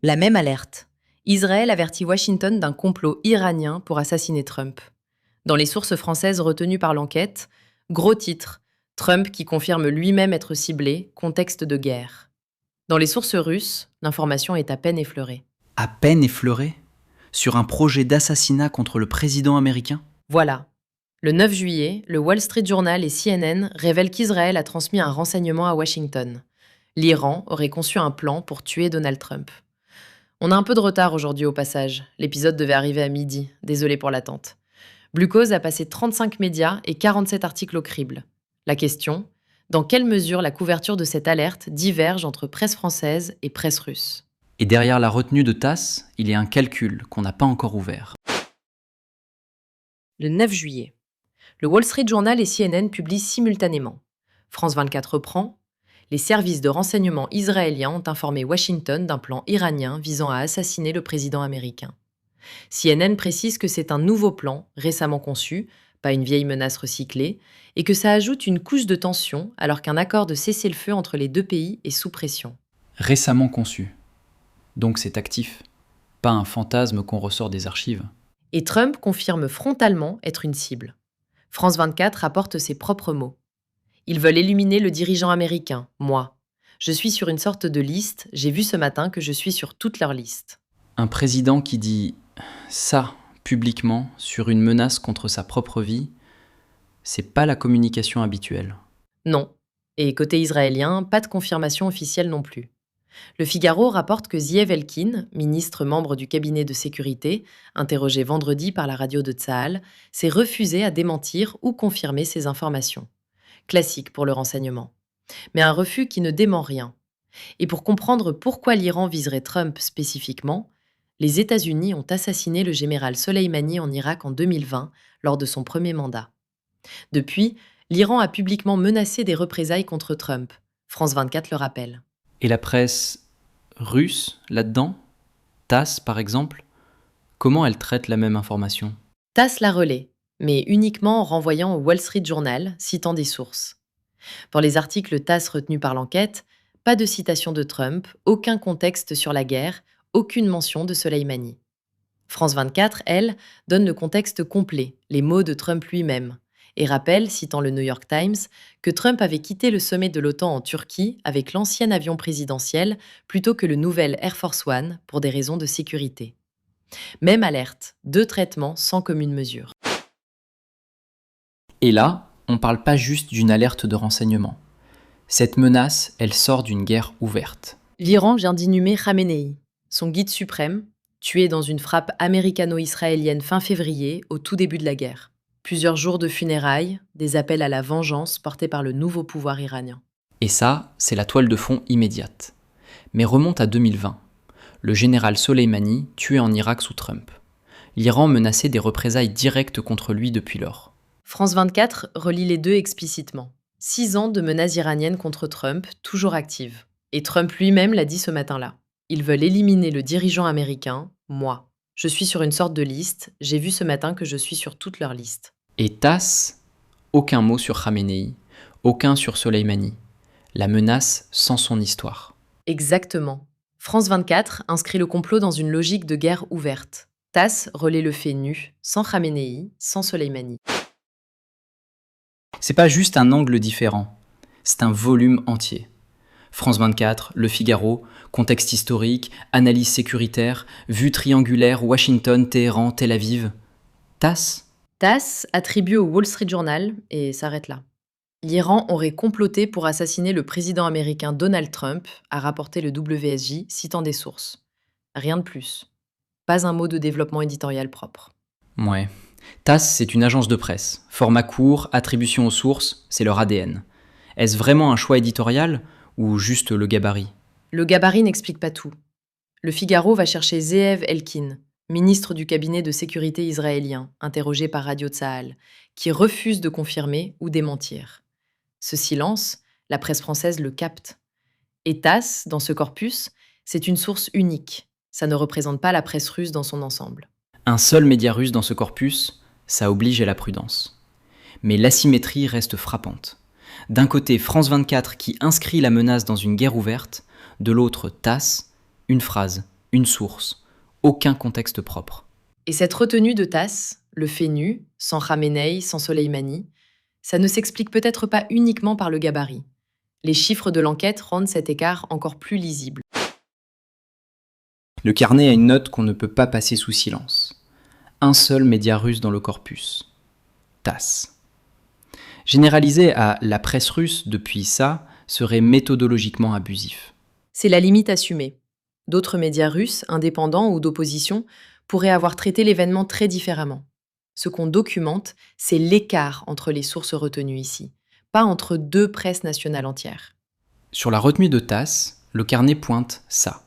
La même alerte. Israël avertit Washington d'un complot iranien pour assassiner Trump. Dans les sources françaises retenues par l'enquête, gros titre, Trump qui confirme lui-même être ciblé, contexte de guerre. Dans les sources russes, l'information est à peine effleurée. À peine effleuré sur un projet d'assassinat contre le président américain? Voilà. Le 9 juillet, le Wall Street Journal et CNN révèlent qu'Israël a transmis un renseignement à Washington. L'Iran aurait conçu un plan pour tuer Donald Trump. On a un peu de retard aujourd'hui au passage. L'épisode devait arriver à midi. Désolé pour l'attente. Glucose a passé 35 médias et 47 articles au crible. La question, dans quelle mesure la couverture de cette alerte diverge entre presse française et presse russe? Et derrière la retenue de TASS, il y a un calcul qu'on n'a pas encore ouvert. Le 9 juillet. Le Wall Street Journal et CNN publient simultanément. France 24 reprend. Les services de renseignement israéliens ont informé Washington d'un plan iranien visant à assassiner le président américain. CNN précise que c'est un nouveau plan, récemment conçu, pas une vieille menace recyclée, et que ça ajoute une couche de tension alors qu'un accord de cessez-le-feu entre les deux pays est sous pression. Récemment conçu. Donc c'est actif. Pas un fantasme qu'on ressort des archives. Et Trump confirme frontalement être une cible. France 24 rapporte ses propres mots. Ils veulent éliminer le dirigeant américain, moi. Je suis sur une sorte de liste, j'ai vu ce matin que je suis sur toute leur liste. Un président qui dit ça publiquement sur une menace contre sa propre vie, c'est pas la communication habituelle. Non. Et côté israélien, pas de confirmation officielle non plus. Le Figaro rapporte que Zeev Elkin, ministre membre du cabinet de sécurité, interrogé vendredi par la radio de Tsahal, s'est refusé à démentir ou confirmer ces informations. Classique pour le renseignement. Mais un refus qui ne dément rien. Et pour comprendre pourquoi l'Iran viserait Trump spécifiquement, les États-Unis ont assassiné le général Soleimani en Irak en 2020 lors de son premier mandat. Depuis, l'Iran a publiquement menacé des représailles contre Trump. France 24 le rappelle. Et la presse russe, là-dedans, TASS par exemple, comment elle traite la même information? TASS la relaie, mais uniquement en renvoyant au Wall Street Journal, citant des sources. Pour les articles TASS retenus par l'enquête, pas de citation de Trump, aucun contexte sur la guerre, aucune mention de Soleimani. France 24, elle, donne le contexte complet, les mots de Trump lui-même, et rappelle, citant le New York Times, que Trump avait quitté le sommet de l'OTAN en Turquie avec l'ancien avion présidentiel plutôt que le nouvel Air Force One pour des raisons de sécurité. Même alerte, 2 traitements sans commune mesure. Et là, on parle pas juste d'une alerte de renseignement. Cette menace, elle sort d'une guerre ouverte. L'Iran vient d'inhumer Khamenei, son guide suprême, tué dans une frappe américano-israélienne fin février, au tout début de la guerre. Plusieurs jours de funérailles, des appels à la vengeance portés par le nouveau pouvoir iranien. Et ça, c'est la toile de fond immédiate. Mais remonte à 2020. Le général Soleimani tué en Irak sous Trump. L'Iran menaçait des représailles directes contre lui depuis lors. France 24 relie les deux explicitement. 6 ans de menaces iraniennes contre Trump, toujours actives. Et Trump lui-même l'a dit ce matin-là. Ils veulent éliminer le dirigeant américain, moi. Je suis sur une sorte de liste, j'ai vu ce matin que je suis sur toute leur liste. Et TASS, aucun mot sur Khamenei, aucun sur Soleimani. La menace sans son histoire. Exactement. France 24 inscrit le complot dans une logique de guerre ouverte. TASS relaie le fait nu, sans Khamenei, sans Soleimani. C'est pas juste un angle différent, c'est un volume entier. France 24, Le Figaro, contexte historique, analyse sécuritaire, vue triangulaire, Washington, Téhéran, Tel Aviv. TASS? TASS attribue au Wall Street Journal et s'arrête là. L'Iran aurait comploté pour assassiner le président américain Donald Trump, a rapporté le WSJ, citant des sources. Rien de plus. Pas un mot de développement éditorial propre. Ouais. TASS, c'est une agence de presse. Format court, attribution aux sources, c'est leur ADN. Est-ce vraiment un choix éditorial ou juste le gabarit? Le gabarit n'explique pas tout. Le Figaro va chercher Zeev Elkin, ministre du cabinet de sécurité israélien, interrogé par Radio Tsahal, qui refuse de confirmer ou démentir. Ce silence, la presse française le capte. Et TASS, dans ce corpus, c'est une source unique. Ça ne représente pas la presse russe dans son ensemble. Un seul média russe dans ce corpus, ça oblige à la prudence. Mais l'asymétrie reste frappante. D'un côté, France 24 qui inscrit la menace dans une guerre ouverte, de l'autre, TASS, une phrase, une source, aucun contexte propre. Et cette retenue de TASS, le fait nu, sans Khamenei, sans Soleimani, ça ne s'explique peut-être pas uniquement par le gabarit. Les chiffres de l'enquête rendent cet écart encore plus lisible. Le carnet a une note qu'on ne peut pas passer sous silence. Un seul média russe dans le corpus. TASS. Généraliser à la presse russe depuis ça serait méthodologiquement abusif. C'est la limite assumée. D'autres médias russes, indépendants ou d'opposition, pourraient avoir traité l'événement très différemment. Ce qu'on documente, c'est l'écart entre les sources retenues ici, pas entre deux presses nationales entières. Sur la retenue de TASS, le carnet pointe ça.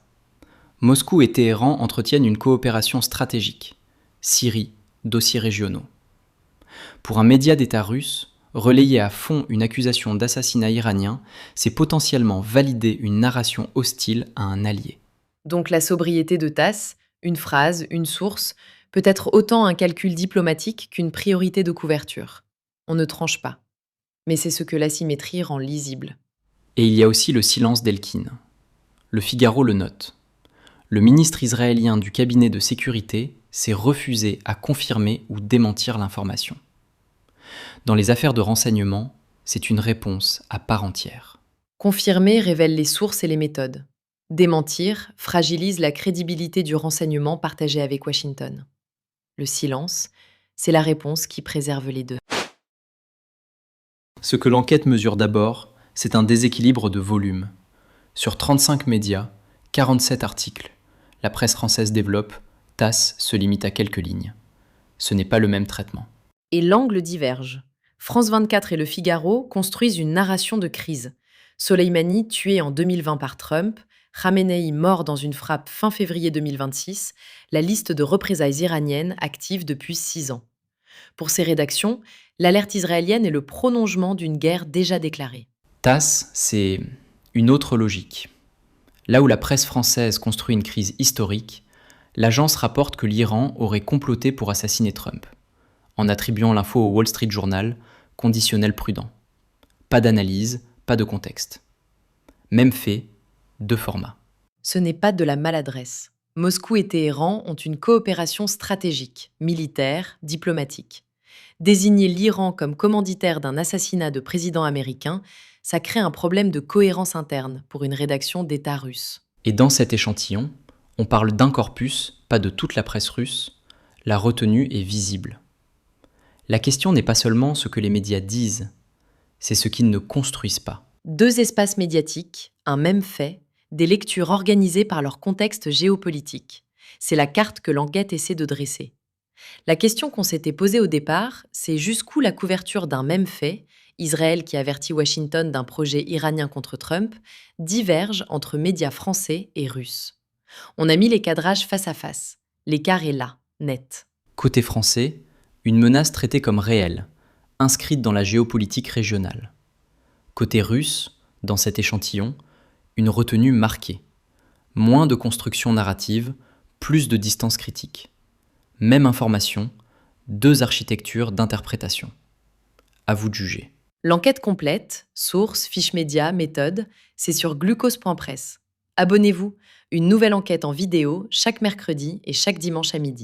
Moscou et Téhéran entretiennent une coopération stratégique. Syrie, dossiers régionaux. Pour un média d'État russe, relayer à fond une accusation d'assassinat iranien, c'est potentiellement valider une narration hostile à un allié. Donc la sobriété de TASS, une phrase, une source, peut être autant un calcul diplomatique qu'une priorité de couverture. On ne tranche pas. Mais c'est ce que l'asymétrie rend lisible. Et il y a aussi le silence d'Elkin. Le Figaro le note. Le ministre israélien du cabinet de sécurité s'est refusé à confirmer ou démentir l'information. Dans les affaires de renseignement, c'est une réponse à part entière. Confirmer révèle les sources et les méthodes. Démentir fragilise la crédibilité du renseignement partagé avec Washington. Le silence, c'est la réponse qui préserve les deux. Ce que l'enquête mesure d'abord, c'est un déséquilibre de volume. Sur 35 médias, 47 articles. La presse française développe, TASS se limite à quelques lignes. Ce n'est pas le même traitement. Et l'angle diverge. France 24 et Le Figaro construisent une narration de crise. Soleimani tué en 2020 par Trump, Khamenei mort dans une frappe fin février 2026, la liste de représailles iraniennes active depuis 6 ans. Pour ces rédactions, l'alerte israélienne est le prolongement d'une guerre déjà déclarée. TASS, c'est une autre logique. Là où la presse française construit une crise historique, l'agence rapporte que l'Iran aurait comploté pour assassiner Trump, en attribuant l'info au Wall Street Journal, conditionnel prudent. Pas d'analyse, pas de contexte. Même fait, deux formats. Ce n'est pas de la maladresse. Moscou et Téhéran ont une coopération stratégique, militaire, diplomatique. Désigner l'Iran comme commanditaire d'un assassinat de président américain, ça crée un problème de cohérence interne pour une rédaction d'État russe. Et dans cet échantillon, on parle d'un corpus, pas de toute la presse russe. La retenue est visible. La question n'est pas seulement ce que les médias disent, c'est ce qu'ils ne construisent pas. Deux espaces médiatiques, un même fait, des lectures organisées par leur contexte géopolitique. C'est la carte que l'enquête essaie de dresser. La question qu'on s'était posée au départ, c'est jusqu'où la couverture d'un même fait, Israël qui avertit Washington d'un projet iranien contre Trump, diverge entre médias français et russes. On a mis les cadrages face à face. L'écart est là, net. Côté français, une menace traitée comme réelle, inscrite dans la géopolitique régionale. Côté russe, dans cet échantillon, une retenue marquée. Moins de construction narrative, plus de distance critique. Même information, deux architectures d'interprétation. À vous de juger. L'enquête complète, sources, fiches médias, méthodes, c'est sur glucose.press. Abonnez-vous, une nouvelle enquête en vidéo chaque mercredi et chaque dimanche à midi.